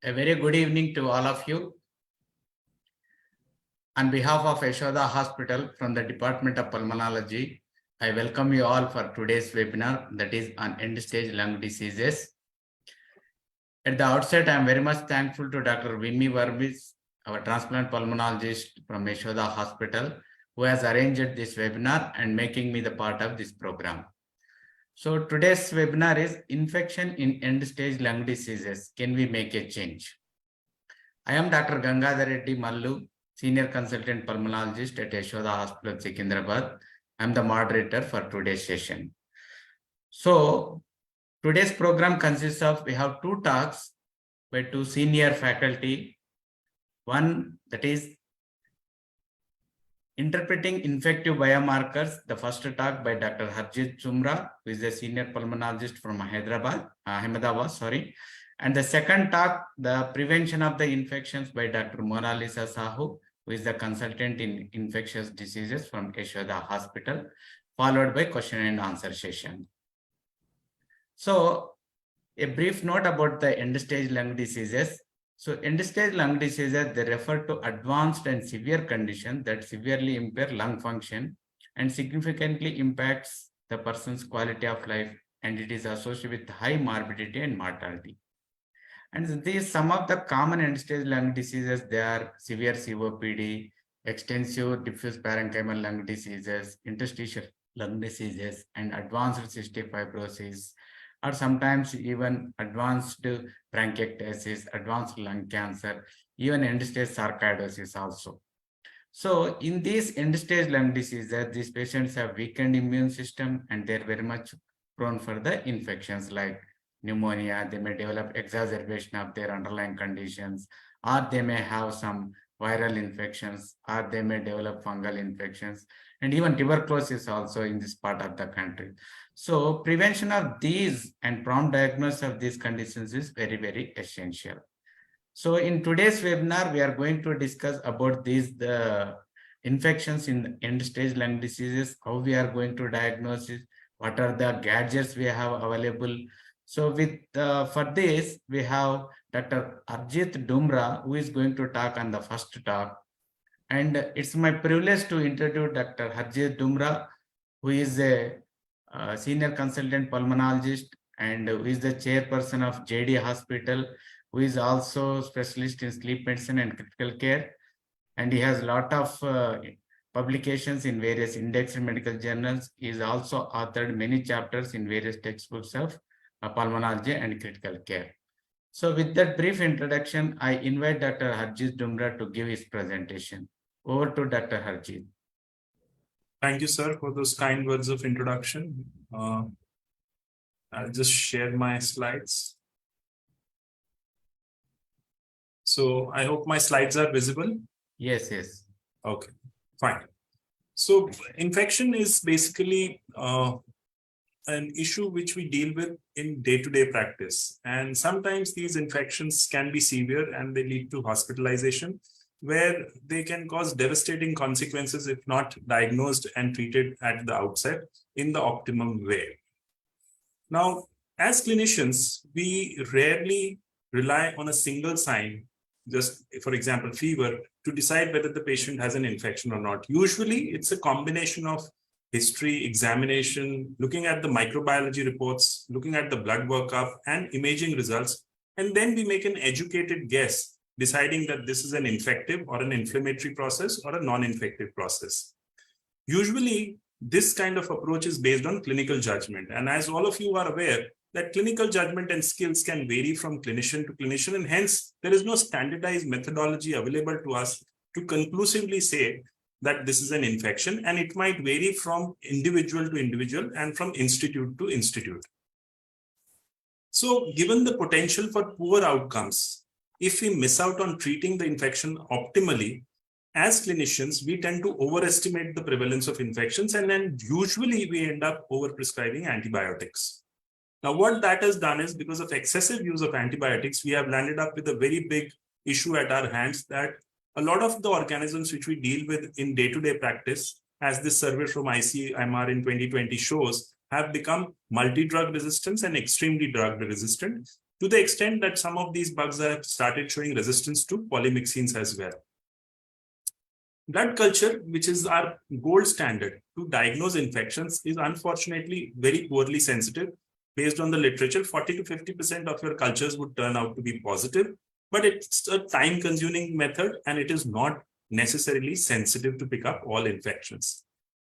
A very good evening to all of you. On behalf of Yashoda Hospital from the Department of Pulmonology, I welcome you all for today's webinar that is on end-stage lung diseases. At the outset, I am very much thankful to Dr. Vimi Varghese, our transplant pulmonologist from Yashoda Hospital, who has arranged this webinar and making me the part of this program. So today's webinar is Infection in End-Stage Lung Diseases. Can we make a change? I am Dr. Gangadhar Reddy Mallu, Senior Consultant Pulmonologist at Yashoda Hospital, Secunderabad. I am the moderator for today's session. So today's program consists of, we have two talks by two senior faculty. One that is Interpreting Infective Biomarkers, the first talk by Dr. Harjit Dhumra, who is a senior pulmonologist from Ahmedabad, and the second talk, the Prevention of the Infections by Dr. Monalisa Sahu, who is the consultant in infectious diseases from Yashoda Hospital, followed by question and answer session. So a brief note about the end-stage lung diseases. So end-stage lung diseases, they refer to advanced and severe conditions that severely impair lung function and significantly impacts the person's quality of life, and it is associated with high morbidity and mortality. And these some of the common end-stage lung diseases, they are severe COPD, extensive diffuse parenchymal lung diseases, interstitial lung diseases, and advanced cystic fibrosis, or sometimes even advanced bronchiectasis, advanced lung cancer, even end-stage sarcoidosis also. So in these end-stage lung diseases, these patients have weakened immune system and they're very much prone for the infections like pneumonia. They may develop exacerbation of their underlying conditions, or they may have some viral infections, or they may develop fungal infections, and even tuberculosis also in this part of the country. So prevention of these and prompt diagnosis of these conditions is very, very essential. So in today's webinar, we are going to discuss about the infections in end-stage lung diseases, how we are going to diagnose it, what are the gadgets we have available. So for this, we have Dr. Harjit Dhumra, who is going to talk on the first talk. And it's my privilege to introduce Dr. Harjit Dhumra, who is a senior consultant pulmonologist and who is the chairperson of JD Hospital, who is also specialist in sleep medicine and critical care. And he has a lot of publications in various indexed medical journals. He has also authored many chapters in various textbooks of pulmonology and critical care. So with that brief introduction, I invite Dr. Harjit Dhumra to give his presentation. Over to Dr. Harjit. Thank you, sir, for those kind words of introduction. I'll just share my slides. So I hope my slides are visible. Yes, yes. Okay, fine. So infection is basically an issue which we deal with in day-to-day practice. And sometimes these infections can be severe and they lead to hospitalization, where they can cause devastating consequences if not diagnosed and treated at the outset in the optimum way. Now, as clinicians, we rarely rely on a single sign, just for example, fever, to decide whether the patient has an infection or not. Usually, it's a combination of history, examination, looking at the microbiology reports, looking at the blood workup and imaging results, and then we make an educated guess deciding that this is an infective or an inflammatory process or a non-infective process. Usually, this kind of approach is based on clinical judgment. And as all of you are aware, that clinical judgment and skills can vary from clinician to clinician, and hence there is no standardized methodology available to us to conclusively say that this is an infection, and it might vary from individual to individual and from institute to institute. So given the potential for poor outcomes, if we miss out on treating the infection optimally, as clinicians, we tend to overestimate the prevalence of infections, and then usually we end up overprescribing antibiotics. Now, what that has done is, because of excessive use of antibiotics, we have landed up with a very big issue at our hands that a lot of the organisms which we deal with in day-to-day practice, as this survey from ICMR in 2020 shows, have become multi-drug resistant and extremely drug resistant. to the extent that some of these bugs have started showing resistance to polymyxins as well. Blood culture, which is our gold standard to diagnose infections, is unfortunately very poorly sensitive. Based on the literature, 40 to 50% of your cultures would turn out to be positive, but it's a time-consuming method and it is not necessarily sensitive to pick up all infections.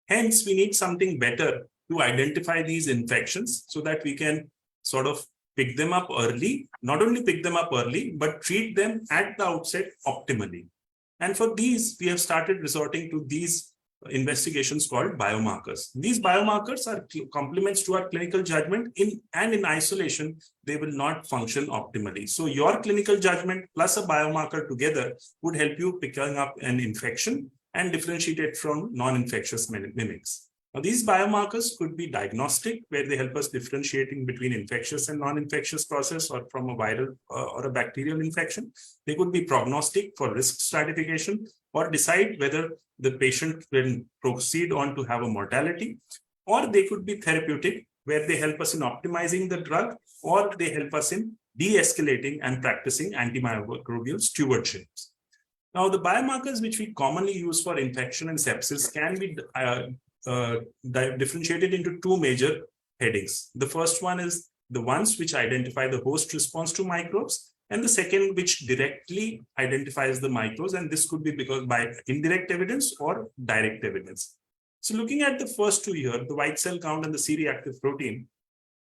Hence, we need something better to identify these infections so that we can sort of pick them up early, not only pick them up early, but treat them at the outset optimally. And for these, we have started resorting to these investigations called biomarkers. These biomarkers are complements to our clinical judgment in isolation, they will not function optimally. So your clinical judgment plus a biomarker together would help you picking up an infection and differentiate it from non-infectious mimics. Now, these biomarkers could be diagnostic, where they help us differentiating between infectious and non-infectious process or from a viral or a bacterial infection. They could be prognostic for risk stratification or decide whether the patient will proceed on to have a mortality, or they could be therapeutic, where they help us in optimizing the drug, or they help us in de-escalating and practicing antimicrobial stewardship. Now, the biomarkers which we commonly use for infection and sepsis can be differentiated into two major headings. The first one is the ones which identify the host response to microbes, and the second which directly identifies the microbes, and this could be because by indirect evidence or direct evidence. So looking at the first two here, the white cell count and the C-reactive protein,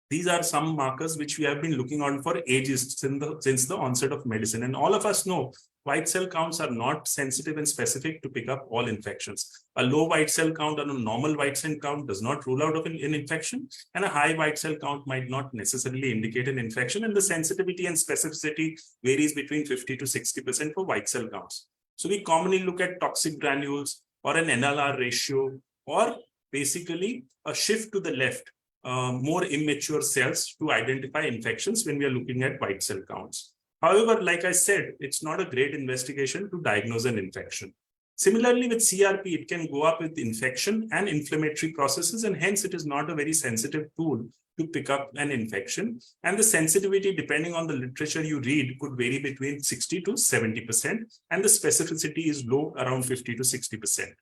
these are some markers which we have been looking on for ages since the onset of medicine. And all of us know white cell counts are not sensitive and specific to pick up all infections. A low white cell count and a normal white cell count does not rule out of an infection, and a high white cell count might not necessarily indicate an infection, and the sensitivity and specificity varies between 50 to 60% for white cell counts. So we commonly look at toxic granules or an NLR ratio, or basically a shift to the left, more immature cells to identify infections when we are looking at white cell counts. However, like I said, it's not a great investigation to diagnose an infection. Similarly, with CRP, it can go up with infection and inflammatory processes, and hence it is not a very sensitive tool to pick up an infection. And the sensitivity, depending on the literature you read, could vary between 60 to 70%, and the specificity is low, around 50 to 60%.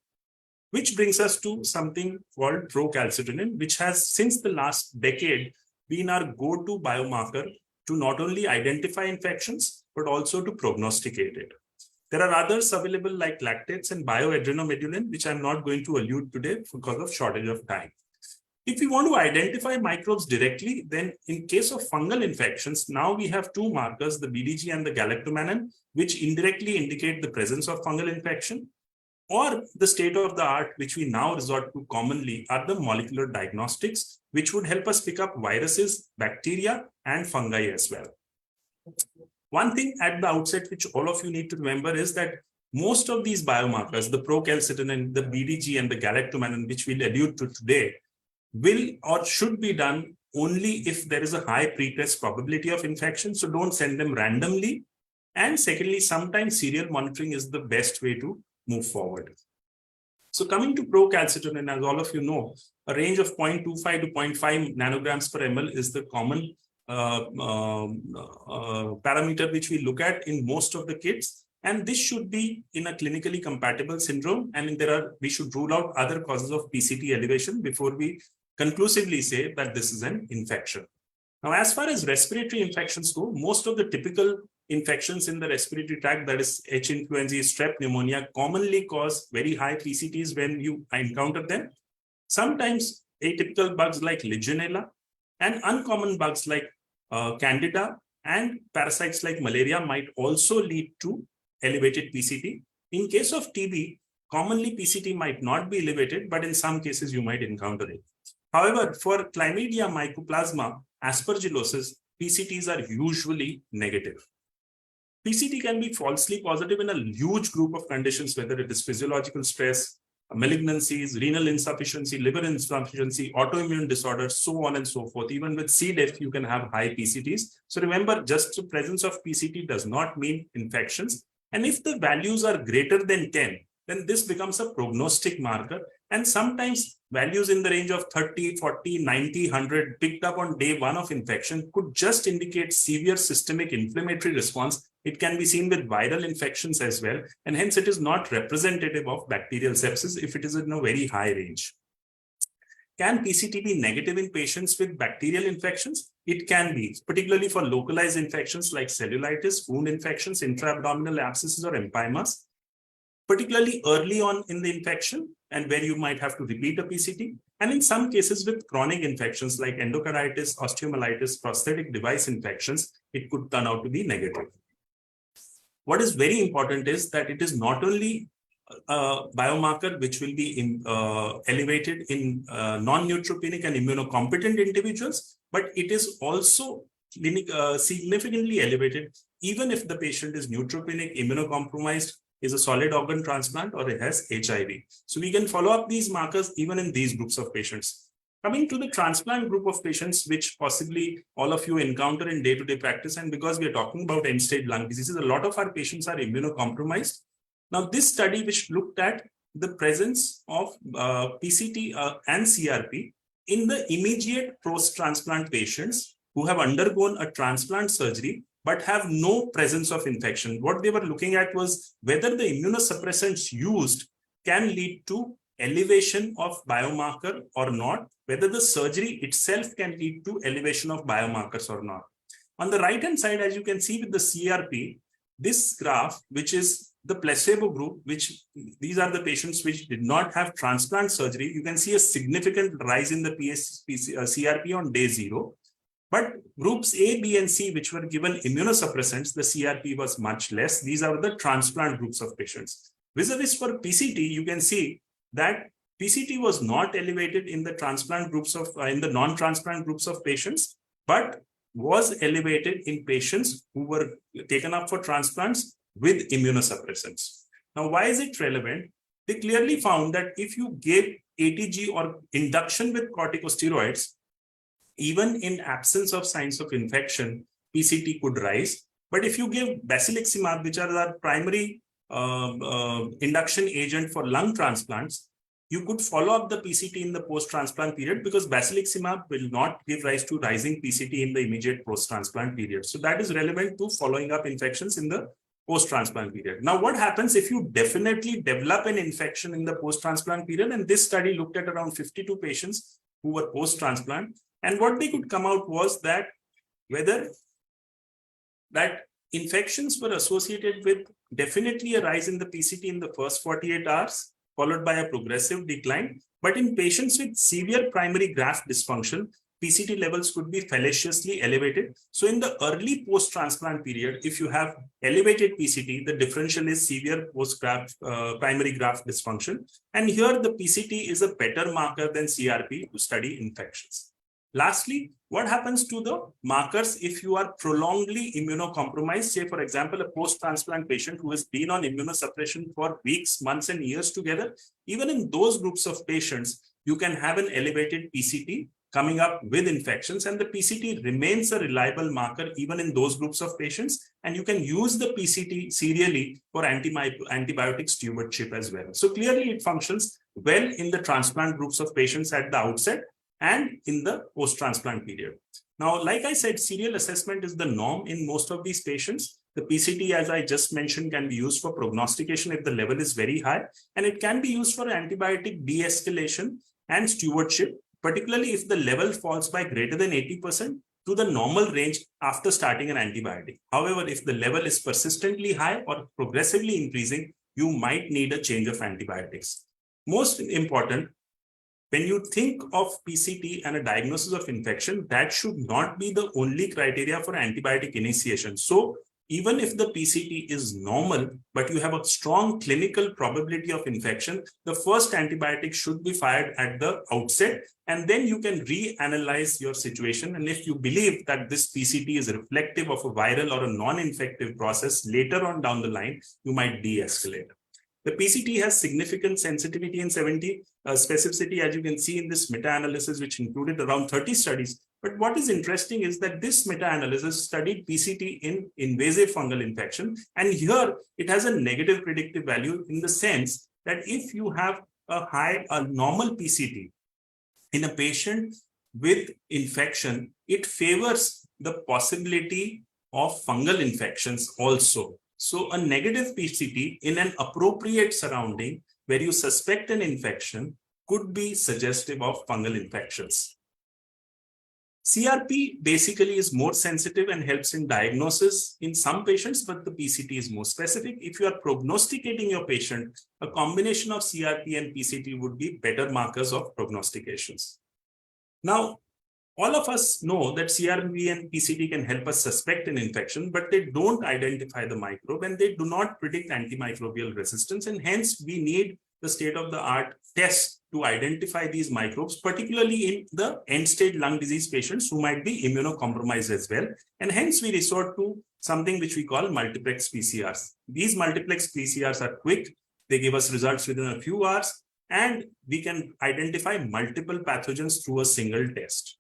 Which brings us to something called procalcitonin, which has since the last decade been our go-to biomarker to not only identify infections, but also to prognosticate it. There are others available like lactates and bioadrenomedulin, which I'm not going to allude today because of shortage of time. If we want to identify microbes directly, then in case of fungal infections, now we have two markers, the BDG and the galactomannan, which indirectly indicate the presence of fungal infection. Or the state of the art, which we now resort to commonly, are the molecular diagnostics, which would help us pick up viruses, bacteria, and fungi as well. One thing at the outset, which all of you need to remember, is that most of these biomarkers, the procalcitonin, the BDG, and the galactomannan, which we'll allude to today, will or should be done only if there is a high pretest probability of infection. So don't send them randomly. And secondly, sometimes serial monitoring is the best way to move forward. So coming to procalcitonin, as all of you know, a range of 0.25 to 0.5 nanograms per ml is the common parameter which we look at in most of the kits. And this should be in a clinically compatible syndrome. And we should rule out other causes of PCT elevation before we conclusively say that this is an infection. Now, as far as respiratory infections go, most of the typical infections in the respiratory tract, that is H. influenzae, strep pneumonia, commonly cause very high PCTs when you encounter them. Sometimes atypical bugs like Legionella and uncommon bugs like Candida and parasites like malaria might also lead to elevated PCT. In case of TB, commonly PCT might not be elevated, but in some cases you might encounter it. However, for Chlamydia, Mycoplasma, Aspergillosis, PCTs are usually negative. PCT can be falsely positive in a huge group of conditions, whether it is physiological stress, malignancies, renal insufficiency, liver insufficiency, autoimmune disorders, so on and so forth. Even with C. diff, you can have high PCTs. So remember, just the presence of PCT does not mean infections. And if the values are greater than 10, then this becomes a prognostic marker. And sometimes values in the range of 30, 40, 90, 100 picked up on day 1 of infection could just indicate severe systemic inflammatory response. It can be seen with viral infections as well, and hence it is not representative of bacterial sepsis if it is in a very high range. Can PCT be negative in patients with bacterial infections? It can be, particularly for localized infections like cellulitis, wound infections, intra-abdominal abscesses, or empymas, particularly early on in the infection and where you might have to repeat a PCT. And in some cases with chronic infections like endocarditis, osteomyelitis, prosthetic device infections, it could turn out to be negative. What is very important is that it is not only a biomarker which will be elevated in non-neutropenic and immunocompetent individuals, but it is also significantly elevated even if the patient is neutropenic, immunocompromised, is a solid organ transplant, or it has HIV. So we can follow up these markers even in these groups of patients. Coming to the transplant group of patients, which possibly all of you encounter in day-to-day practice, and because we are talking about end-stage lung diseases, a lot of our patients are immunocompromised. Now, this study which looked at the presence of PCT and CRP in the immediate post-transplant patients who have undergone a transplant surgery but have no presence of infection. What they were looking at was whether the immunosuppressants used can lead to elevation of biomarker or not, whether the surgery itself can lead to elevation of biomarkers or not. On the right-hand side, as you can see with the CRP, this graph, which is the placebo group, which these are the patients which did not have transplant surgery, you can see a significant rise in the CRP on day 0. But groups A, B, and C, which were given immunosuppressants, the CRP was much less. These are the transplant groups of patients. Vis-a-vis for PCT, you can see that PCT was not elevated in the transplant groups of, in the non-transplant groups of patients, but was elevated in patients who were taken up for transplants with immunosuppressants. Now, why is it relevant? They clearly found that if you gave ATG or induction with corticosteroids, even in absence of signs of infection, PCT could rise. But if you give basiliximab, which are our primary induction agent for lung transplants, you could follow up the PCT in the post-transplant period because basiliximab will not give rise to rising PCT in the immediate post-transplant period. So that is relevant to following up infections in the post-transplant period. Now, what happens if you definitely develop an infection in the post-transplant period? And this study looked at around 52 patients who were post-transplant. And what they could come out was that whether that infections were associated with definitely a rise in the PCT in the first 48 hours, followed by a progressive decline. But in patients with severe primary graft dysfunction, PCT levels could be fallaciously elevated. So in the early post-transplant period, if you have elevated PCT, the differential is severe primary graft dysfunction. And here the PCT is a better marker than CRP to study infections. Lastly, what happens to the markers if you are prolongedly immunocompromised? Say, for example, a post-transplant patient who has been on immunosuppression for weeks, months, and years together. Even in those groups of patients, you can have an elevated PCT coming up with infections, and the PCT remains a reliable marker even in those groups of patients. And you can use the PCT serially for antibiotic stewardship as well. So clearly, it functions well in the transplant groups of patients at the outset and in the post-transplant period. Now, like I said, serial assessment is the norm in most of these patients. The PCT, as I just mentioned, can be used for prognostication if the level is very high, and it can be used for antibiotic de-escalation and stewardship, particularly if the level falls by greater than 80% to the normal range after starting an antibiotic. However, if the level is persistently high or progressively increasing, you might need a change of antibiotics. Most important, when you think of PCT and a diagnosis of infection, that should not be the only criteria for antibiotic initiation. So even if the PCT is normal, but you have a strong clinical probability of infection, the first antibiotic should be fired at the outset, and then you can reanalyze your situation. And if you believe that this PCT is reflective of a viral or a non-infective process later on down the line, you might de-escalate. The PCT has significant sensitivity and specificity, as you can see in this meta-analysis, which included around 30 studies. But what is interesting is that this meta-analysis studied PCT in invasive fungal infection. And here it has a negative predictive value in the sense that if you have a normal PCT in a patient with infection, it favors the possibility of fungal infections also. So a negative PCT in an appropriate surrounding where you suspect an infection could be suggestive of fungal infections. CRP basically is more sensitive and helps in diagnosis in some patients, but the PCT is more specific. If you are prognosticating your patient, a combination of CRP and PCT would be better markers of prognostications. Now, all of us know that CRP and PCT can help us suspect an infection, but they don't identify the microbe and they do not predict antimicrobial resistance. And hence, we need the state-of-the-art tests to identify these microbes, particularly in the end-stage lung disease patients who might be immunocompromised as well. And hence, we resort to something which we call multiplex PCRs. These multiplex PCRs are quick. They give us results within a few hours, and we can identify multiple pathogens through a single test.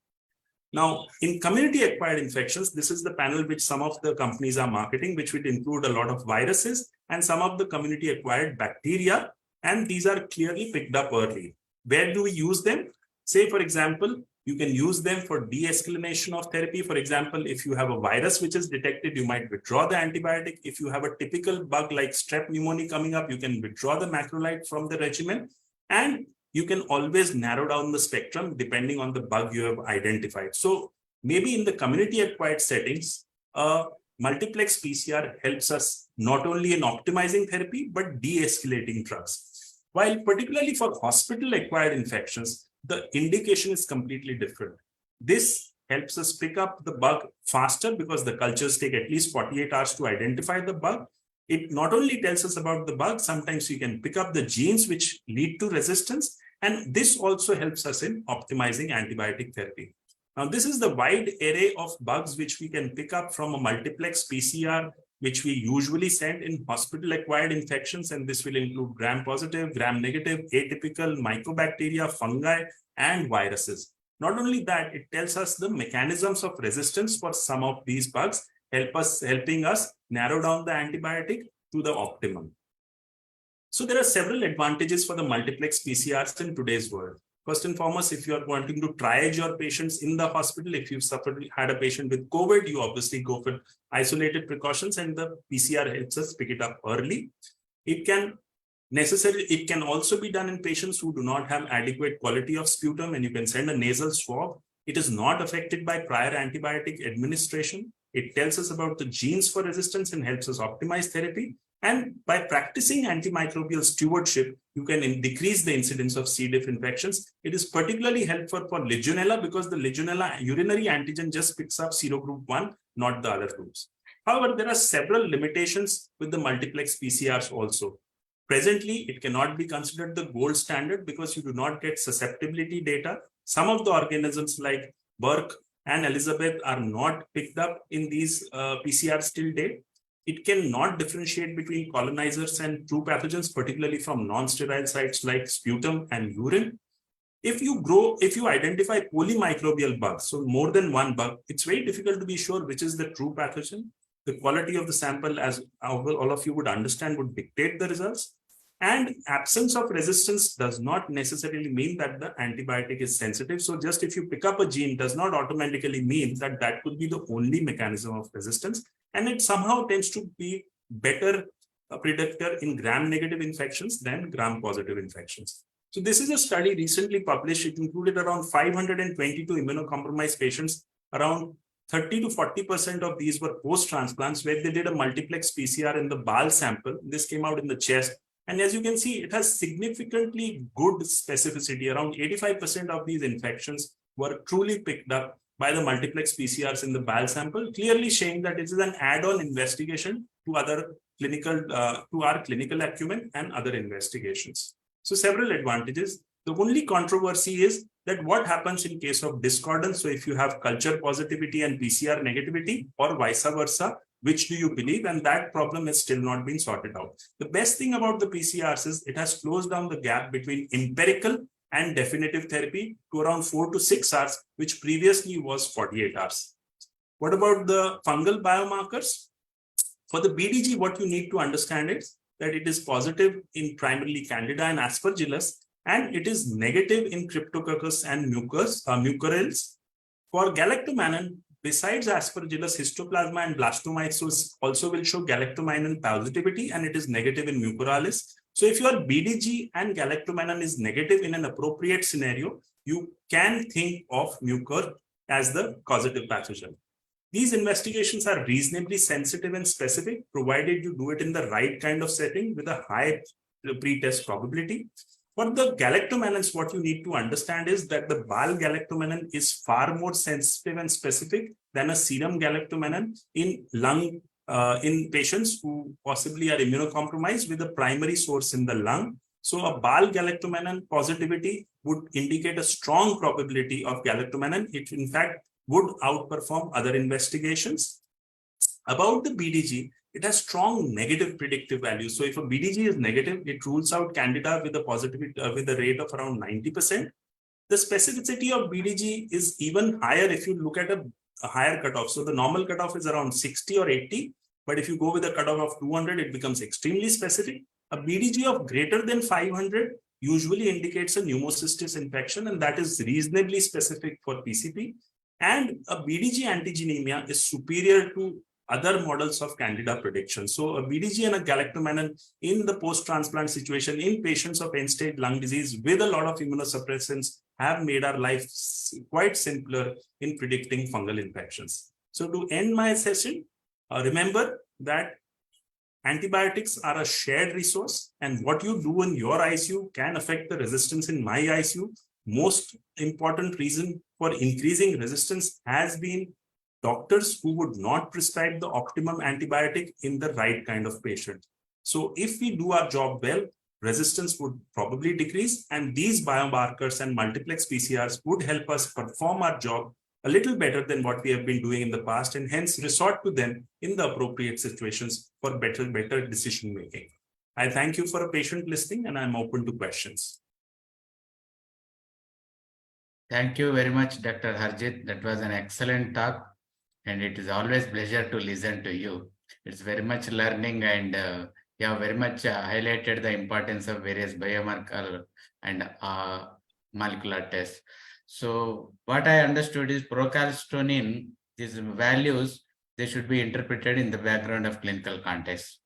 Now, in community-acquired infections, this is the panel which some of the companies are marketing, which would include a lot of viruses and some of the community-acquired bacteria, and these are clearly picked up early. Where do we use them? Say, for example, you can use them for de-escalation of therapy. For example, if you have a virus which is detected, you might withdraw the antibiotic. If you have a typical bug like strep pneumoniae coming up, you can withdraw the macrolide from the regimen. And you can always narrow down the spectrum depending on the bug you have identified. So maybe in the community-acquired settings, a multiplex PCR helps us not only in optimizing therapy, but de-escalating drugs. While particularly for hospital-acquired infections, the indication is completely different. This helps us pick up the bug faster because the cultures take at least 48 hours to identify the bug. It not only tells us about the bug, sometimes you can pick up the genes which lead to resistance, and this also helps us in optimizing antibiotic therapy. Now, this is the wide array of bugs which we can pick up from a multiplex PCR, which we usually send in hospital-acquired infections, and this will include gram-positive, gram-negative, atypical, mycobacteria, fungi, and viruses. Not only that, it tells us the mechanisms of resistance for some of these bugs, helping us narrow down the antibiotic to the optimum. So there are several advantages for the multiplex PCRs in today's world. First and foremost, if you are wanting to triage your patients in the hospital, if you've had a patient with COVID, you obviously go for isolated precautions, and the PCR helps us pick it up early. It can also be done in patients who do not have adequate quality of sputum, and you can send a nasal swab. It is not affected by prior antibiotic administration. It tells us about the genes for resistance and helps us optimize therapy. And by practicing antimicrobial stewardship, you can decrease the incidence of C. diff infections. It is particularly helpful for Legionella because the Legionella urinary antigen just picks up serogroup 1, not the other groups. However, there are several limitations with the multiplex PCRs also. Presently, it cannot be considered the gold standard because you do not get susceptibility data. Some of the organisms like Burke and Elizabeth are not picked up in these PCRs till date. It cannot differentiate between colonizers and true pathogens, particularly from non-sterile sites like sputum and urine. If you identify polymicrobial bugs, so more than one bug, it's very difficult to be sure which is the true pathogen. The quality of the sample, as all of you would understand, would dictate the results. And absence of resistance does not necessarily mean that the antibiotic is sensitive. So just if you pick up a gene does not automatically mean that that could be the only mechanism of resistance. And it somehow tends to be better predictor in gram-negative infections than gram-positive infections. So this is a study recently published. It included around 522 immunocompromised patients. Around 30 to 40% of these were post-transplants where they did a multiplex PCR in the bowel sample. This came out in the chest. And as you can see, it has significantly good specificity. Around 85% of these infections were truly picked up by the multiplex PCRs in the bowel sample, clearly showing that it is an add-on investigation to other clinical, to our clinical acumen and other investigations. So several advantages. The only controversy is that what happens in case of discordance. So if you have culture positivity and PCR negativity or vice versa, which do you believe? And that problem has still not been sorted out. The best thing about the PCRs is it has closed down the gap between empirical and definitive therapy to around 4 to 6 hours, which previously was 48 hours. What about the fungal biomarkers? For the BDG, what you need to understand is that it is positive in primarily Candida and Aspergillus, and it is negative in Cryptococcus and mucorales. For galactomannan, besides Aspergillus, histoplasma and blastomyces also will show galactomannan positivity, and it is negative in mucorales. So if your BDG and galactomannan is negative in an appropriate scenario, you can think of mucor as the causative pathogen. These investigations are reasonably sensitive and specific, provided you do it in the right kind of setting with a high pre-test probability. For the galactomannans, what you need to understand is that the bile galactomannan is far more sensitive and specific than a serum galactomannan in lung in patients who possibly are immunocompromised with a primary source in the lung. So a bile galactomannan positivity would indicate a strong probability of galactomannan. It in fact would outperform other investigations. About the BDG, it has strong negative predictive value. So if a BDG is negative, it rules out Candida with a positivity with a rate of around 90%. The specificity of BDG is even higher if you look at a higher cutoff. So the normal cutoff is around 60 or 80, but if you go with a cutoff of 200, it becomes extremely specific. A BDG of greater than 500 usually indicates a pneumocystis infection, and that is reasonably specific for PCP. And a BDG antigenemia is superior to other models of Candida prediction. So a BDG and a galactomannan in the post-transplant situation in patients of end-stage lung disease with a lot of immunosuppressants have made our life quite simpler in predicting fungal infections. So to end my session, remember that antibiotics are a shared resource, and what you do in your ICU can affect the resistance in my ICU. Most important reason for increasing resistance has been doctors who would not prescribe the optimum antibiotic in the right kind of patient. So if we do our job well, resistance would probably decrease, and these biomarkers and multiplex PCRs would help us perform our job a little better than what we have been doing in the past, and hence resort to them in the appropriate situations for better decision making. I thank you for a patient listening, and I'm open to questions. Thank you very much, Dr. Harjit. That was an excellent talk, and it is always a pleasure to listen to you. It's very much learning, and you have very much highlighted the importance of various biomarker and molecular tests. So what I understood is procalcitonin, these values, they should be interpreted in the background of clinical context.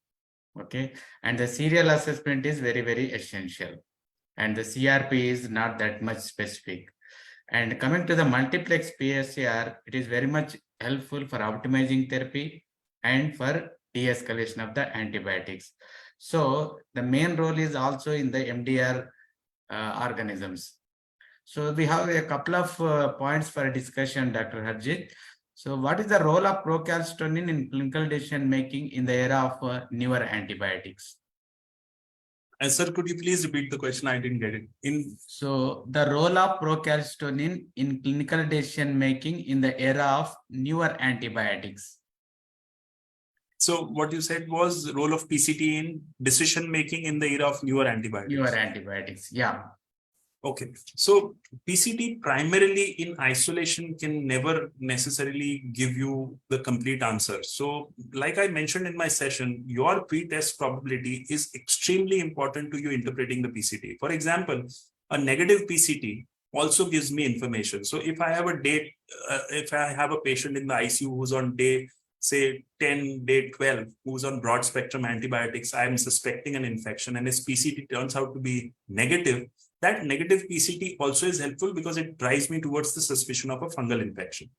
Okay, and the serial assessment is very, very essential, and the CRP is not that much specific. And coming to the multiplex PCR, it is very much helpful for optimizing therapy and for de-escalation of the antibiotics. So the main role is also in the MDR organisms. So we have a couple of points for a discussion, Dr. Harjit. So what is the role of procalcitonin in clinical decision making in the era of newer antibiotics? And sir, could you please repeat the question? I didn't get it. So the role of procalcitonin in clinical decision making in the era of newer antibiotics. So what you said was the role of PCT in decision making in the era of newer antibiotics. Newer antibiotics, yeah. Okay, so PCT primarily in isolation can never necessarily give you the complete answer. So like I mentioned in my session, your pre-test probability is extremely important to you interpreting the PCT. For example, a negative PCT also gives me information. So if I have a date, if I have a patient in the ICU who's on day, say 10, day 12, who's on broad spectrum antibiotics, I'm suspecting an infection, and his PCT turns out to be negative, that negative PCT also is helpful because it drives me towards the suspicion of a fungal infection.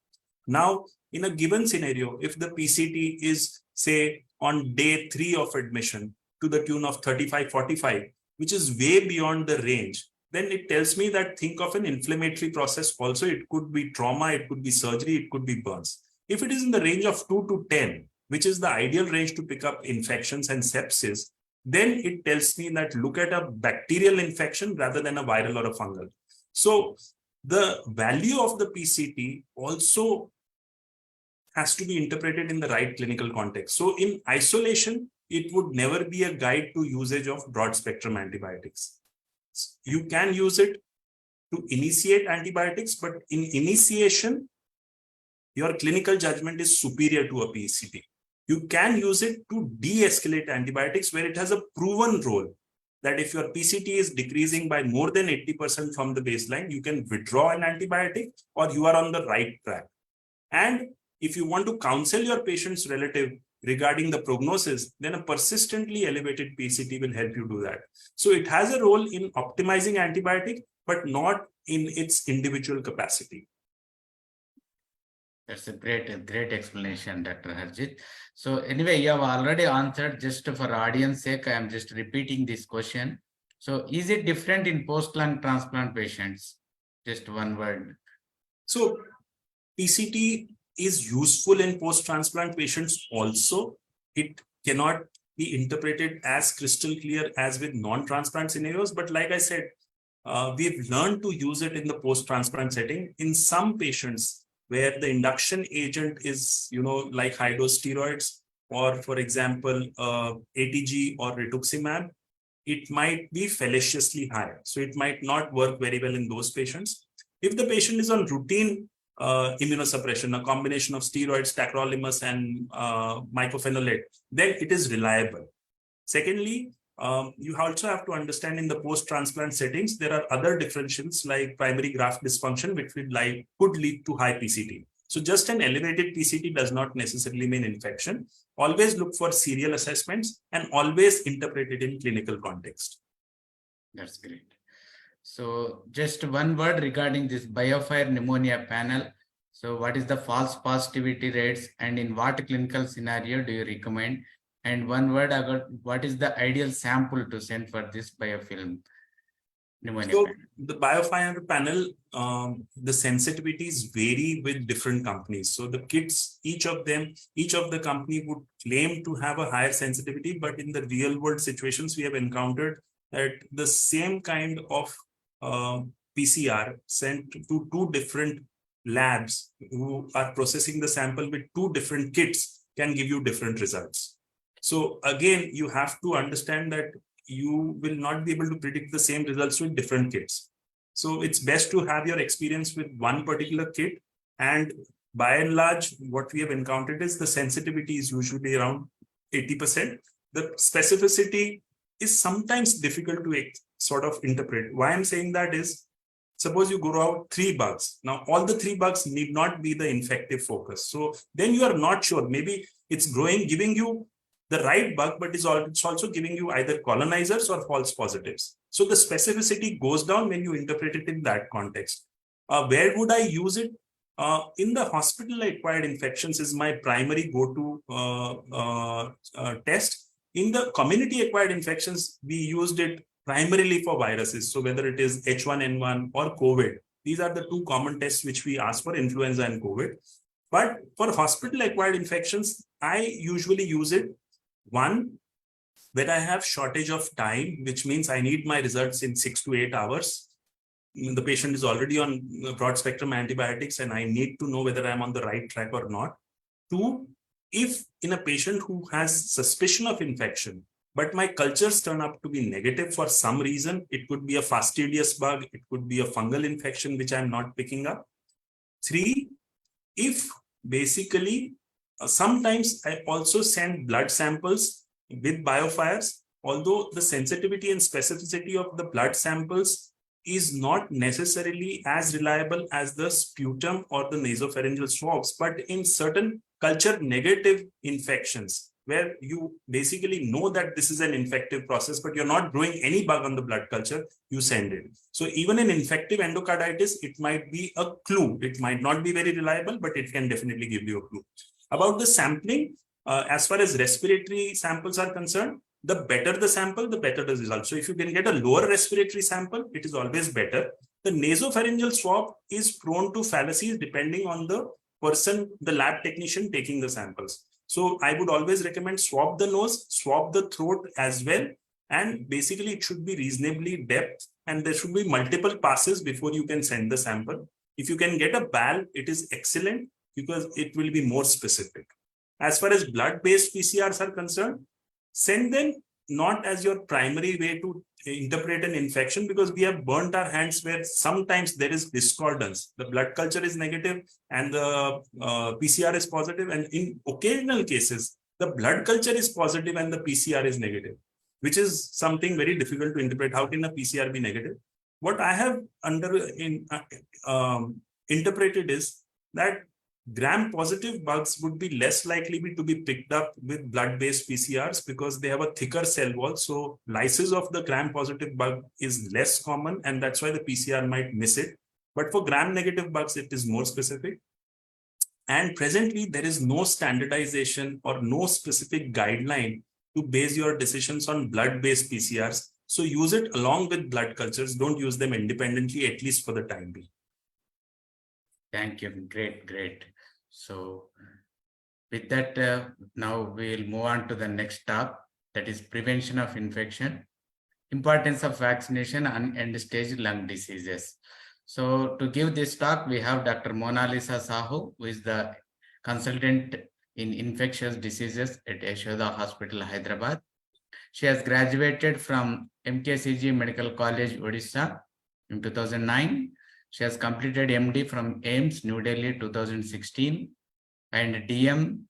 Now, in a given scenario, if the PCT is, say, on day 3 of admission to the tune of 35, 45, which is way beyond the range, then it tells me that think of an inflammatory process also. It could be trauma, it could be surgery, it could be burns. If it is in the range of 2 to 10, which is the ideal range to pick up infections and sepsis, then it tells me that look at a bacterial infection rather than a viral or a fungal. So the value of the PCT also has to be interpreted in the right clinical context. So in isolation, it would never be a guide to usage of broad spectrum antibiotics. You can use it to initiate antibiotics, but in initiation, your clinical judgment is superior to a PCT. You can use it to de-escalate antibiotics where it has a proven role. that if your PCT is decreasing by more than 80% from the baseline, you can withdraw an antibiotic or you are on the right track. And if you want to counsel your patient's relative regarding the prognosis, then a persistently elevated PCT will help you do that. So it has a role in optimizing antibiotic, but not in its individual capacity. That's a great explanation, Dr. Harjit. So anyway, you have already answered. Just for audience sake, I am just repeating this question. So is it different in post-lung transplant patients? Just one word. So PCT is useful in post-transplant patients also. It cannot be interpreted as crystal clear as with non-transplant scenarios. But like I said, we've learned to use it in the post-transplant setting. In some patients where the induction agent is, like high-dose steroids, or for example, ATG or rituximab, it might be fallaciously high. So it might not work very well in those patients. If the patient is on routine immunosuppression, a combination of steroids, tacrolimus, and mycophenolate, then it is reliable. Secondly, you also have to understand in the post-transplant settings, there are other differentials like primary graft dysfunction, which could lead to high PCT. So just an elevated PCT does not necessarily mean infection. Always look for serial assessments and always interpret it in clinical context. That's great. So just one word regarding this biofire pneumonia panel. So what is the false positivity rates and in what clinical scenario do you recommend? And one word about what is the ideal sample to send for this biofilm pneumonia So panel? the biofire panel, the sensitivities vary with different companies. So the kits, each of the company would claim to have a higher sensitivity, but in the real world situations, we have encountered that the same kind of PCR sent to two different labs who are processing the sample with two different kits can give you different results. So again, you have to understand that you will not be able to predict the same results with different kits. So it's best to have your experience with one particular kit. And by and large, what we have encountered is the sensitivity is usually around 80%. The specificity is sometimes difficult to sort of interpret. Why I'm saying that is, suppose you grow out 3 bugs. Now, all the 3 bugs need not be the infective focus. So then you are not sure. Maybe it's growing, giving you the right bug, but it's also giving you either colonizers or false positives. So the specificity goes down when you interpret it in that context. Where would I use it? In the hospital-acquired infections is my primary go-to test. In the community-acquired infections, we used it primarily for viruses. So whether it is H1N1 or COVID, these are the 2 common tests which we ask for, influenza and COVID. But for hospital-acquired infections, I usually use it, one, when I have shortage of time, which means I need my results in 6 to 8 hours. The patient is already on broad-spectrum antibiotics, and I need to know whether I'm on the right track or not. 2, if in a patient who has suspicion of infection, but my cultures turn up to be negative for some reason, it could be a fastidious bug, it could be a fungal infection, which I'm not picking up. 3, if basically, sometimes I also send blood samples with biofires, although the sensitivity and specificity of the blood samples is not necessarily as reliable as the sputum or the nasopharyngeal swabs, but in certain culture negative infections, where you basically know that this is an infective process, but you're not growing any bug on the blood culture, you send it. So even in infective endocarditis, it might be a clue. It might not be very reliable, but it can definitely give you a clue. About the sampling, as far as respiratory samples are concerned, the better the sample, the better the result. So if you can get a lower respiratory sample, it is always better. The nasopharyngeal swab is prone to fallacies depending on the person, the lab technician taking the samples. So I would always recommend swab the nose, swab the throat as well. And basically it should be reasonably depth and there should be multiple passes before you can send the sample. If you can get a BAL, it is excellent because it will be more specific. As far as blood-based PCRs are concerned, send them not as your primary way to interpret an infection, because we have burnt our hands where sometimes there is discordance. The blood culture is negative and the PCR is positive, and in occasional cases, the blood culture is positive and the PCR is negative. which is something very difficult to interpret. How can a PCR be negative? What I have interpreted is that gram-positive bugs would be less likely to be picked up with blood-based PCRs because they have a thicker cell wall. So lysis of the gram-positive bug is less common, and that's why the PCR might miss it. But for gram-negative bugs, it is more specific. And presently, there is no standardization or no specific guideline to base your decisions on blood-based PCRs. So use it along with blood cultures. Don't use them independently, at least for the time being. Thank you. Great, great. So with that, now we'll move on to the next topic, that is prevention of infection, importance of vaccination and end-stage lung diseases. So to give this talk, we have Dr. Monalisa Sahu, who is the consultant in infectious diseases at Yashoda Hospital, Hyderabad. She has graduated from MKCG Medical College, Odisha in 2009. She has completed MD from AIMS, New Delhi, 2016, and DM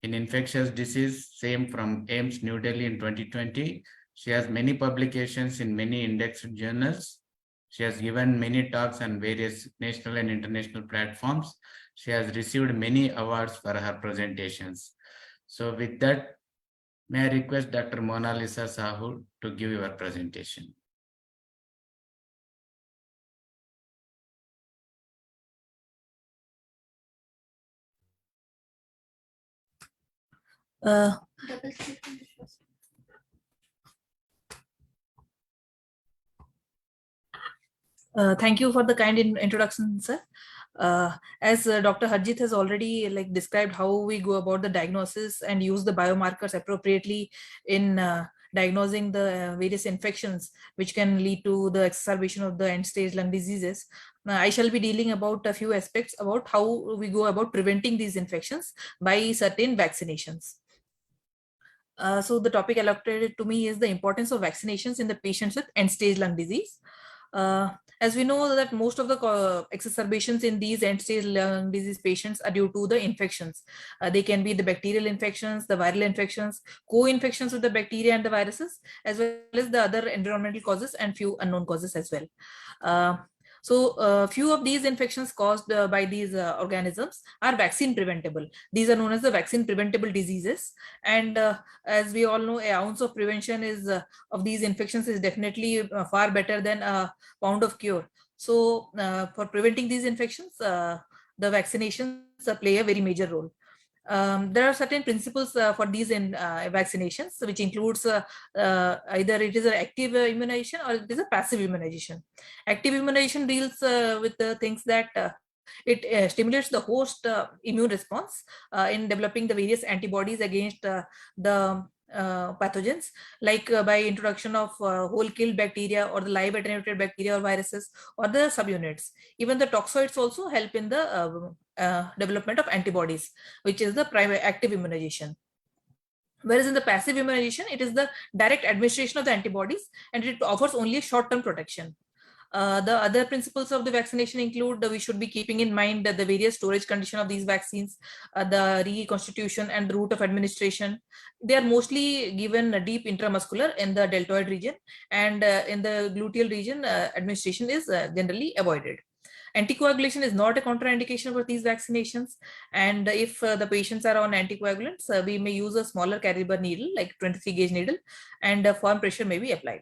in infectious disease, same from AIMS, New Delhi in 2020. She has many publications in many indexed journals. She has given many talks on various national and international platforms. She has received many awards for her presentations. So with that, may I request Dr. Monalisa Sahu to give your presentation. Thank you for the kind introduction, sir. As Dr. Harjit has already described how we go about the diagnosis and use the biomarkers appropriately in diagnosing the various infections which can lead to the exacerbation of the end-stage lung diseases. I shall be dealing about a few aspects about how we go about preventing these infections by certain vaccinations. So the topic allocated to me is the importance of vaccinations in the patients with end-stage lung disease. As we know that most of the exacerbations in these end-stage lung disease patients are due to the infections. They can be the bacterial infections, the viral infections, co-infections with the bacteria and the viruses, as well as the other environmental causes and few unknown causes as well. So few of these infections caused by these organisms are vaccine preventable. These are known as the vaccine preventable diseases. And as we all know, an ounce of prevention is of these infections is definitely far better than a pound of cure. So for preventing these infections, the vaccinations play a very major role. There are certain principles for these vaccinations, which includes either it is an active immunization or it is a passive immunization. Active immunization deals with the things that it stimulates the host immune response in developing the various antibodies against the pathogens, like by introduction of whole kill bacteria or the live attenuated bacteria or viruses or the subunits. Even the toxoids also help in the development of antibodies, which is the primary active immunization. Whereas in the passive immunization, it is the direct administration of the antibodies and it offers only a short-term protection. The other principles of the vaccination include we should be keeping in mind the various storage condition of these vaccines, the reconstitution and the route of administration. They are mostly given deep intramuscular in the deltoid region, and in the gluteal region, administration is generally avoided. Anticoagulation is not a contraindication for these vaccinations, and if the patients are on anticoagulants, we may use a smaller caliber needle like 23 gauge needle, and firm pressure may be applied.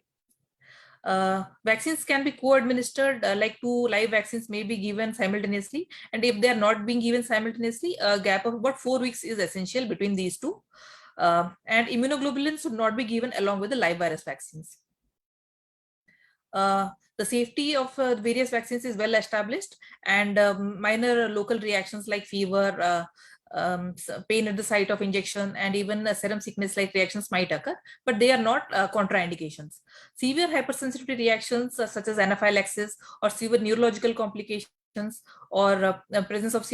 Vaccines can be co-administered, like 2 live vaccines may be given simultaneously, and if they are not being given simultaneously, a gap of about 4 weeks is essential between these two. And immunoglobulins should not be given along with the live virus vaccines. The safety of various vaccines is well established, and minor local reactions like fever, pain at the site of injection, and even serum sickness like reactions might occur, but they are not contraindications. Severe hypersensitivity reactions such as anaphylaxis or severe neurological complications or presence of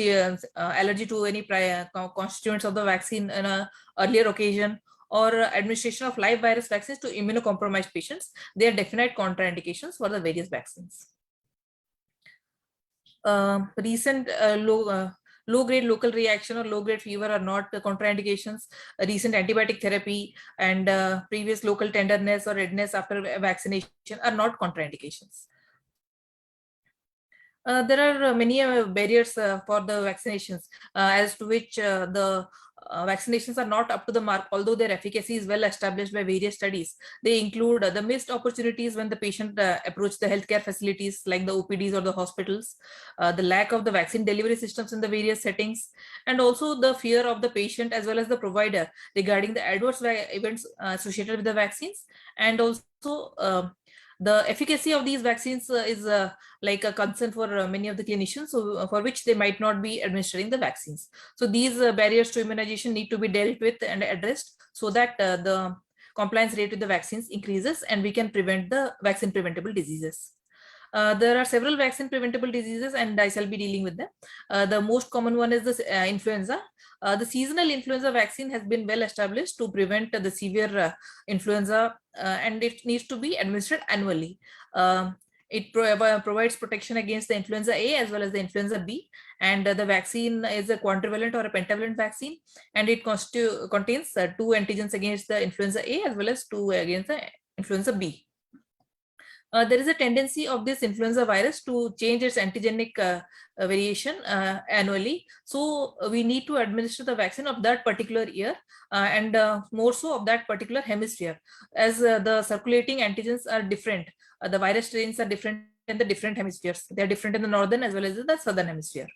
allergy to any prior constituents of the vaccine in an earlier occasion, or administration of live virus vaccines to immunocompromised patients, they are definite contraindications for the various vaccines. Recent Low-grade local reaction or low-grade fever are not contraindications. Recent antibiotic therapy and previous local tenderness or redness after vaccination are not contraindications. There are many barriers for the vaccinations, as to which the vaccinations are not up to the mark, although their efficacy is well established by various studies. They include the missed opportunities when the patient approached the healthcare facilities like the OPDs or the hospitals, the lack of the vaccine delivery systems in the various settings, and also the fear of the patient as well as the provider regarding the adverse events associated with the vaccines, and also the efficacy of these vaccines is like a concern for many of the clinicians, so for which they might not be administering the vaccines. So these barriers to immunization need to be dealt with and addressed so that the compliance rate with the vaccines increases and we can prevent the vaccine preventable diseases. There are several vaccine preventable diseases and I shall be dealing with them. The most common one is the influenza. The seasonal influenza vaccine has been well established to prevent the severe influenza and it needs to be administered annually. It provides protection against the influenza A as well as the influenza B, and the vaccine is a quadrivalent or a pentavalent vaccine, and it contains 2 antigens against the influenza A as well as 2 against the influenza B. There is a tendency of this influenza virus to change its antigenic variation annually. So we need to administer the vaccine of that particular year and more so of that particular hemisphere, as the circulating antigens are different. The virus strains are different in the different hemispheres. They are different in the northern as well as the southern hemisphere.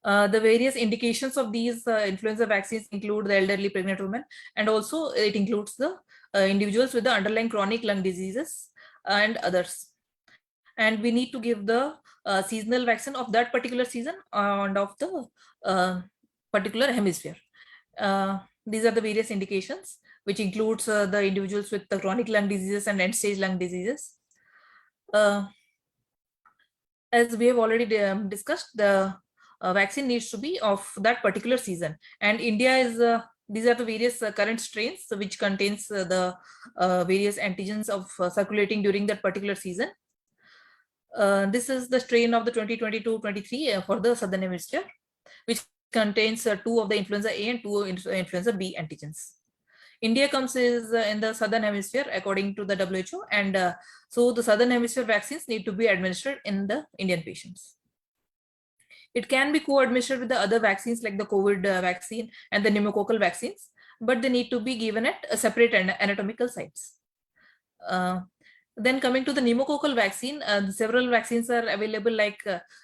The various indications of these influenza vaccines include the elderly pregnant women, and also it includes the individuals with the underlying chronic lung diseases and others. And we need to give the seasonal vaccine of that particular season and of the particular hemisphere. These are the various indications, which includes the individuals with the chronic lung diseases and end-stage lung diseases. As we have already discussed, the vaccine needs to be of that particular season. And India is these are the various current strains which contains the various antigens of circulating during that particular season. This is the strain of the 2022-23 for the southern hemisphere, which contains 2 of the influenza A and 2 influenza B antigens. India comes in the southern hemisphere according to the WHO, and so the southern hemisphere vaccines need to be administered in the Indian patients. It can be co-administered with the other vaccines like the COVID vaccine and the pneumococcal vaccines, but they need to be given at separate anatomical sites. Then coming to the pneumococcal vaccine, several vaccines are available like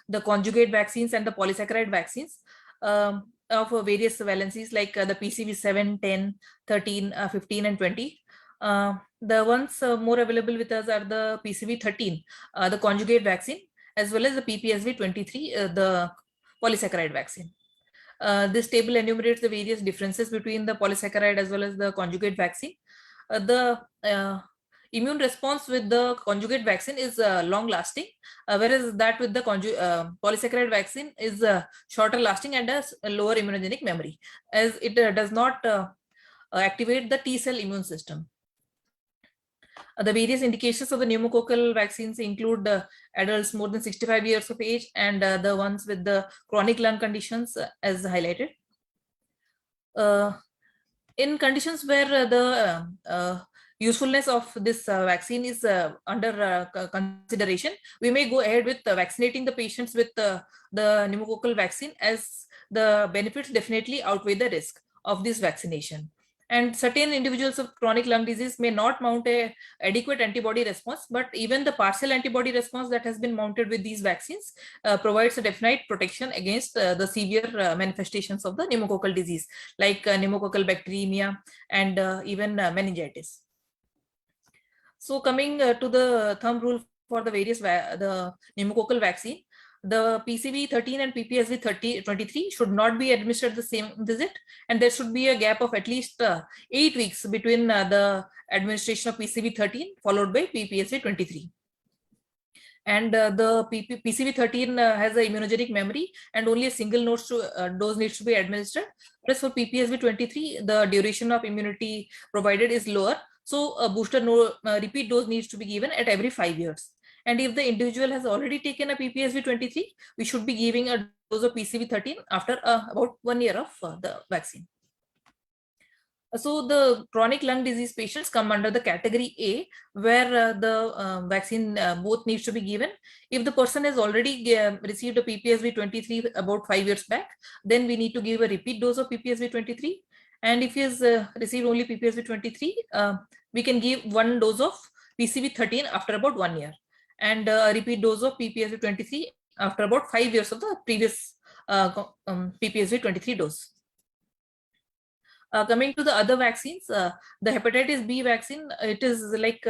the conjugate vaccines and the polysaccharide vaccines of various valencies like the PCV 7, 10, 13, 15 and 20. The ones more available with us are the PCV 13, the conjugate vaccine, as well as the PPSV 23, the polysaccharide vaccine. This table enumerates the various differences between the polysaccharide as well as the conjugate vaccine. The immune response with the conjugate vaccine is long lasting, whereas that with the polysaccharide vaccine is shorter lasting and has a lower immunogenic memory, as it does not activate the T cell immune system. The various indications of the pneumococcal vaccines include adults more than 65 years of age and the ones with the chronic lung conditions as highlighted. In conditions where the usefulness of this vaccine is under consideration, we may go ahead with vaccinating the patients with the pneumococcal vaccine, as the benefits definitely outweigh the risk of this vaccination. And certain individuals of chronic lung disease may not mount a adequate antibody response, but even the partial antibody response that has been mounted with these vaccines provides a definite protection against the severe manifestations of the pneumococcal disease, like pneumococcal bacteremia and even meningitis. So coming to the thumb rule for the various the pneumococcal vaccine, the PCV 13 and PPSV 23 should not be administered the same visit, and there should be a gap of at least 8 weeks between the administration of PCV 13 followed by PPSV 23. And the PCV 13 has an immunogenic memory, and only a single dose needs to be administered. Whereas for PPSV 23, the duration of immunity provided is lower, so a booster repeat dose needs to be given at every 5 years. And if the individual has already taken a PPSV23, we should be giving a dose of PCV13 after about 1 year of the vaccine. So the chronic lung disease patients come under the category A, where the vaccine both needs to be given. If the person has already received a PPSV23 about 5 years back, then we need to give a repeat dose of PPSV23. And if he has received only PPSV23, we can give one dose of PCV13 after about 1 year, and a repeat dose of PPSV23 after about 5 years of the previous PPSV23 dose. Coming to the other vaccines, the hepatitis B vaccine, it is like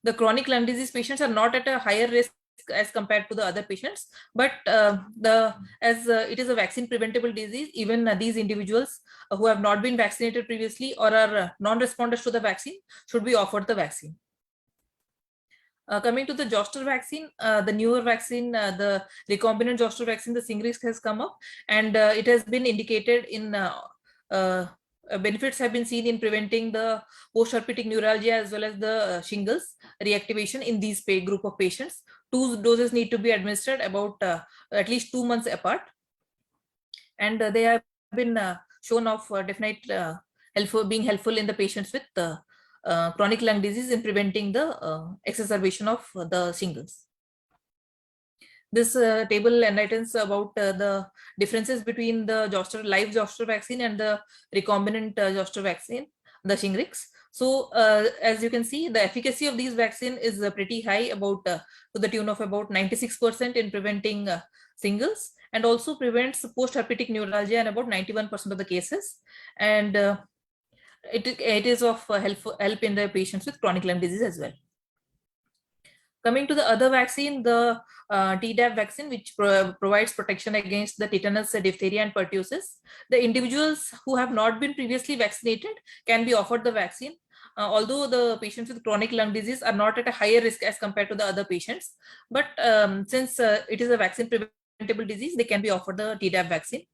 the chronic lung disease patients are not at a higher risk as compared to the other patients, but it is a vaccine preventable disease, even these individuals who have not been vaccinated previously or are non-responders to the vaccine should be offered the vaccine. Coming to the zoster vaccine, the newer vaccine, the recombinant zoster vaccine, the Shingrix has come up, and it has been indicated in benefits have been seen in preventing the post-herpetic neuralgia as well as the shingles reactivation in these group of patients. 2 doses need to be administered about at least 2 months apart, and they have been shown of definite being helpful in the patients with chronic lung disease in preventing the exacerbation of the shingles. This table enlightens about the differences between the live zoster vaccine and the recombinant zoster vaccine, the Shingrix. So as you can see, the efficacy of these vaccine is pretty high, about to the tune of about 96% in preventing shingles, and also prevents post-herpetic neuralgia in about 91% of the cases. And it is of help in the patients with chronic lung disease as well. Coming to the other vaccine, the Tdap vaccine, which provides protection against the tetanus, diphtheria, and pertussis. The individuals who have not been previously vaccinated can be offered the vaccine, although the patients with chronic lung disease are not at a higher risk as compared to the other patients. But since it is a vaccine preventable disease, they can be offered the Tdap vaccine.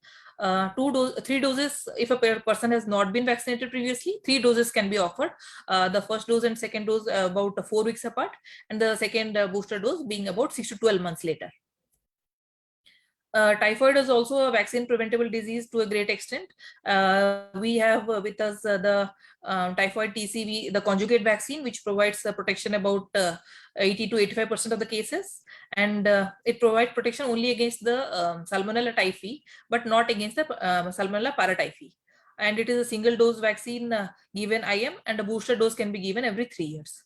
3 doses, if a person has not been vaccinated previously, 3 doses can be offered. The first dose and second dose about 4 weeks apart, and the second booster dose being about 6 to 12 months later. Typhoid is also a vaccine preventable disease to a great extent. We have with us the typhoid TCV, the conjugate vaccine, which provides protection about 80 to 85% of the cases, and it provides protection only against the Salmonella typhi, but not against the Salmonella paratyphi. And it is a single dose vaccine given IM, and a booster dose can be given every 3 years.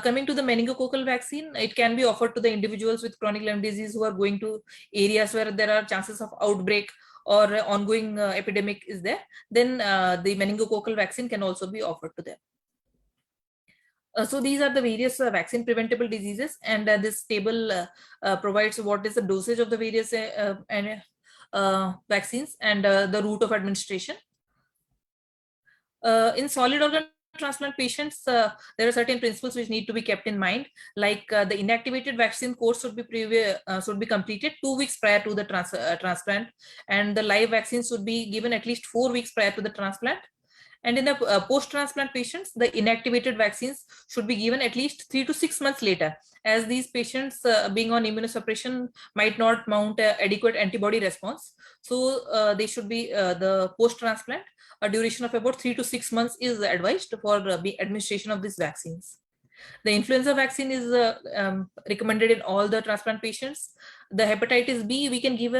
Coming to the meningococcal vaccine, it can be offered to the individuals with chronic lung disease who are going to areas where there are chances of outbreak or ongoing epidemic is there. Then the meningococcal vaccine can also be offered to them. So these are the various vaccine preventable diseases, and this table provides what is the dosage of the various vaccines and the route of administration. In solid organ transplant patients, there are certain principles which need to be kept in mind, like the inactivated vaccine course should be completed 2 weeks prior to the transplant, and the live vaccine should be given at least 4 weeks prior to the transplant. And in the post-transplant patients, the inactivated vaccines should be given at least 3 to 6 months later, as these patients being on immunosuppression might not mount adequate antibody response. So they should be the post-transplant, a duration of about 3 to 6 months is advised for administration of these vaccines. The influenza vaccine is recommended in all the transplant patients. The hepatitis B, we can give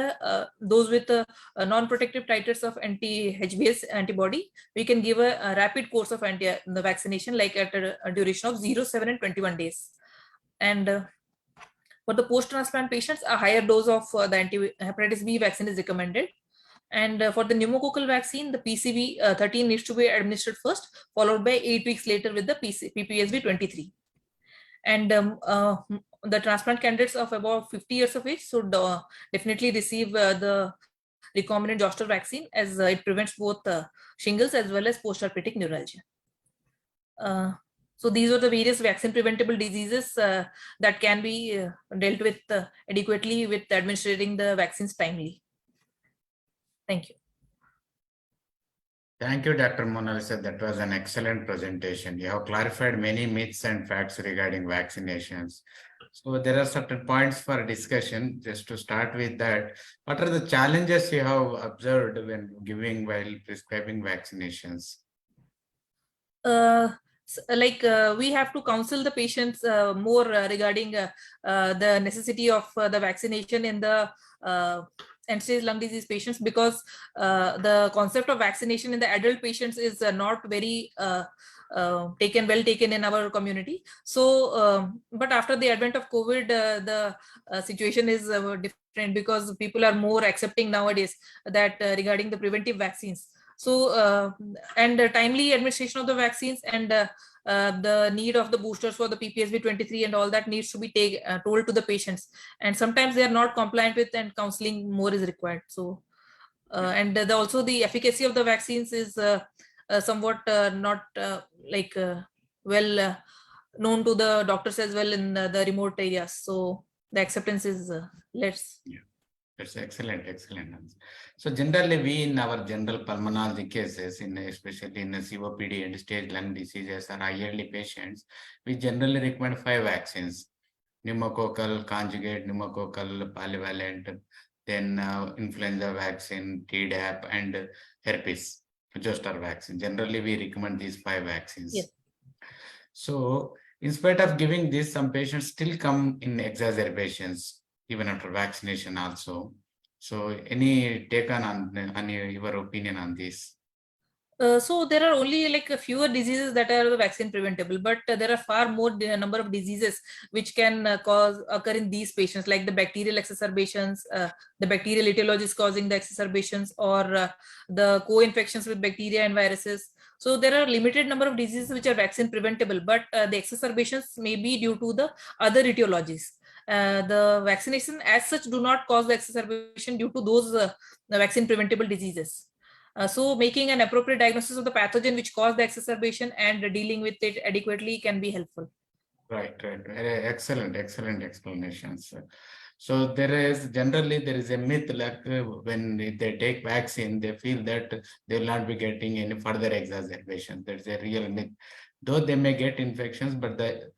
those with non-protective titers of anti-HBs antibody. We can give a rapid course of the vaccination, like at a duration of 0, 7, and 21 days. And for the post-transplant patients, a higher dose of the anti-hepatitis B vaccine is recommended. And for the pneumococcal vaccine, the PCV13 needs to be administered first, followed by 8 weeks later with the PPSV23. And the transplant candidates of about 50 years of age should definitely receive the recombinant zoster vaccine, as it prevents both shingles as well as post-herpetic neuralgia. So these are the various vaccine preventable diseases that can be dealt with adequately with administering the vaccines timely. Thank you. Thank you, Dr. Monalisa. That was an excellent presentation. You have clarified many myths and facts regarding vaccinations. So there are certain points for discussion. Just to start with that, what are the challenges you have observed when giving while prescribing vaccinations? We have to counsel the patients more regarding the necessity of the vaccination in the end-stage lung disease patients, because the concept of vaccination in the adult patients is not very well taken in our community. So, but after the advent of COVID, the situation is different, because people are more accepting nowadays that regarding the preventive vaccines. So, and timely administration of the vaccines, and the need of the boosters for the PPSB 23 and all that needs to be told to the patients. And sometimes they are not compliant with, and counseling more is required. So, and also the efficacy of the vaccines is somewhat not well known to the doctors as well in the remote areas. So the acceptance is less. Yeah. That's excellent, excellent answer. So generally, we in our general pulmonology cases, especially in the COPD and stage lung diseases or elderly patients, we generally recommend 5 vaccines: pneumococcal, conjugate, pneumococcal, polyvalent, then influenza vaccine, Tdap, and herpes zoster vaccine. Generally, we recommend these 5 vaccines. Yes. So in spite of giving this, some patients still come in exacerbations even after vaccination also. So any take on your opinion on this? So there are only like a fewer diseases that are vaccine preventable, but there are far more number of diseases which can occur in these patients, like the bacterial exacerbations, the bacterial etiologies causing the exacerbations, or the co-infections with bacteria and viruses. So there are limited number of diseases which are vaccine preventable, but the exacerbations may be due to the other etiologies. The vaccination as such do not cause the exacerbation due to those vaccine preventable diseases. So making an appropriate diagnosis of the pathogen which caused the exacerbation and dealing with it adequately can be helpful. Right. Excellent explanations. So there is a myth like when they take vaccine, they feel that they will not be getting any further exacerbation. There's a real myth. Though they may get infections, but the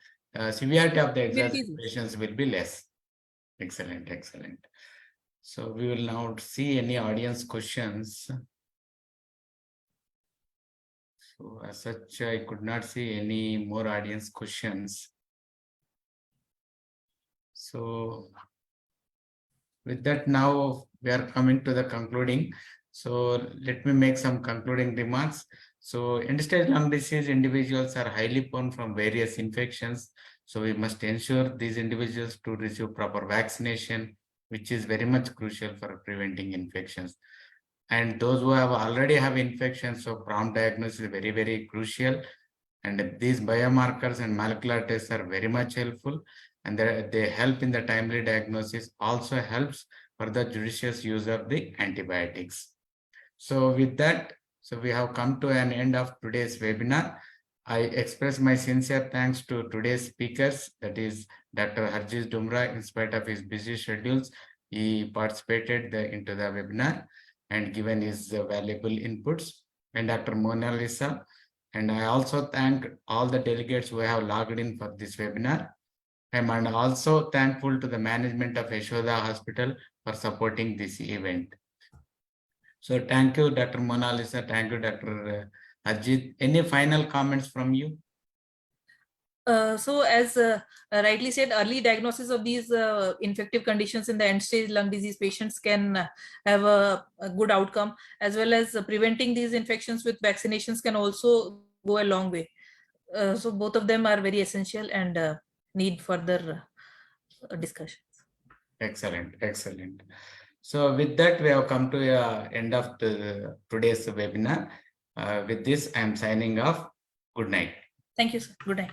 severity of the exacerbations will be less. Excellent. So we will now see any audience questions. So as such, I could not see any more audience questions. So with that, now we are coming to the concluding. So let me make some concluding remarks. So end-stage lung disease individuals are highly prone from various infections. So we must ensure these individuals to receive proper vaccination, which is very much crucial for preventing infections. And those who already have infections, so prompt diagnosis is very, very crucial. And these biomarkers and molecular tests are very much helpful, and they help in the timely diagnosis, also helps for the judicious use of the antibiotics. So with that, so we have come to an end of today's webinar. I express my sincere thanks to today's speakers, that is Dr. Harjit Dhumra. In spite of his busy schedules, he participated into the webinar and given his valuable inputs, and Dr. Monalisa. And I also thank all the delegates who have logged in for this webinar. I'm also thankful to the management of Yashoda Hospital for supporting this event. So thank you, Dr. Monalisa. Thank you, Dr. Harjit. Any final comments from you? So as rightly said, early diagnosis of these infective conditions in the end-stage lung disease patients can have a good outcome, as well as preventing these infections with vaccinations can also go a long way. So both of them are very essential and need further discussions. Excellent. So with that, we have come to the end of today's webinar. With this, I am signing off. Good night. Thank you, sir. Good night.